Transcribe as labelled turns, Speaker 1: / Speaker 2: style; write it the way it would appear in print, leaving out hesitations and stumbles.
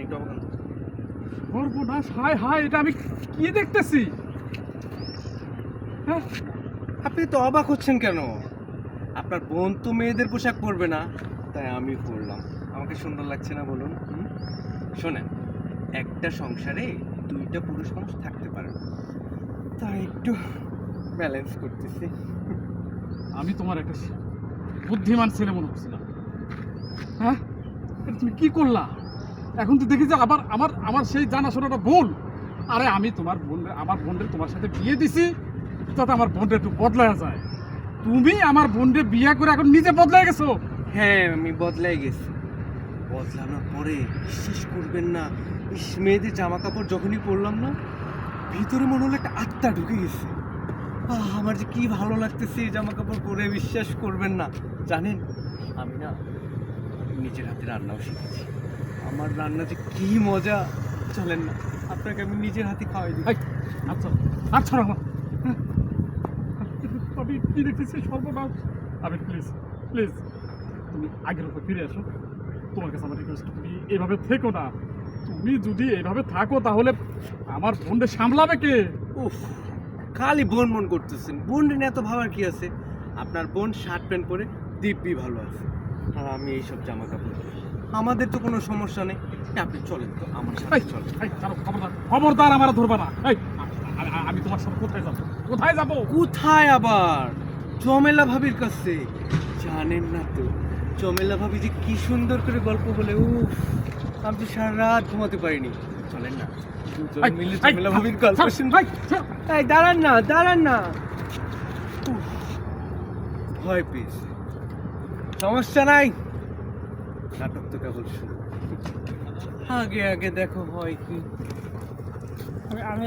Speaker 1: একটু অবাক হন তো।
Speaker 2: সর্বনাশ, হায় হায়, এটা আমি কি দেখতেছি? হ্যাঁ,
Speaker 1: আপনি তো অবাক হচ্ছেন কেন? আপনার বোন তো মেয়েদের পোশাক পরবে না, তাই আমি পরলাম। আমাকে সুন্দর লাগছে না বলুন? শোনেন, একটা সংসারে দুইটা পুরুষ মানুষ থাকতে পারে না, তাই একটু ব্যালেন্স করতেছি।
Speaker 2: আমি তোমার একটা বুদ্ধিমান ছেলে মনে করছিলাম। হ্যাঁ, এটা তুমি কি করলা? এখন তো দেখি যে আবার আমার আমার সেই জানাশোনাটা ভুল। আরে আমি আমার বোনদের তোমার সাথে বিয়ে দিছি যাতে আমার বোনটা একটু বদলায় যায়। তুমি আমার বোনদের বিয়ে করে এখন নিজে বদলায় গেছো।
Speaker 1: হ্যাঁ, আমি বদলাই গেছি। বদলানোর পরে বিশ্বাস করবেন না, মেয়েদের জামা কাপড় যখনই পরলাম না, ভিতরে মনে হলো একটা আত্মা ঢুকে গেছে। আমার যে কি ভালো লাগতেছে এই জামা কাপড় পরে, বিশ্বাস করবেন না। জানেন, আমি না নিজের হাতে রান্নাও শিখেছি। আমার রান্না যে কি মজা, চলেন না আপনাকে আমি নিজের হাতে খাওয়াই দিই।
Speaker 2: এই, আচ্ছা আচ্ছা আমার আমি কি দেখতেছি সর্বনাশ। আমি প্লিজ প্লিজ তুমি আগের উপর ফিরে আসো। তোমার কাছে আমার রিকোয়েস্ট, তুমি এইভাবে থেকো না। তুমি যদি এইভাবে থাকো তাহলে আমার বোনদের সামলাবে কে?
Speaker 1: উফ, খালি বোন মন করতেছেন। বোন নিয়ে এত ভাবার কি আছে? আপনার বোন শার্ট প্যান্ট পরে দিব্যি ভালো আছে, আর আমি এইসব জামা কাপড় পরি। আমাদের তো কোনো সমস্যা নেই। আপনি চলেন তো আমার সাথে
Speaker 2: এই,
Speaker 1: চলেন।
Speaker 2: এই, ছাড়ো, খবরদার খবরদার আমার ধরবা না। এই, আমি তোমার সাথে কোথায় যাবো? কোথায় যাবো?
Speaker 1: কোথায় আবার? চমেলা ভাবির কাছে। জানেন না তো, চমেলা ভাবি যে কি সুন্দর করে গল্প বলে, উফ, আমি তো সারা রাত ঘুমাতে পারিনি। চলেন না দুজন
Speaker 2: এই,
Speaker 1: মিলে
Speaker 2: এই,
Speaker 1: চমেলা ভাবির গল্প
Speaker 2: ছাড়ো,
Speaker 1: শুনবো।
Speaker 2: এই, ছাড়ো।
Speaker 1: এই দাঁড়ান না, দাঁড়ান না। উফ, ভয় পেয়েছে। সমস্যা নাই, নাটক তো কেবল শুরু। আগে আগে দেখো হয় কি।
Speaker 3: আমি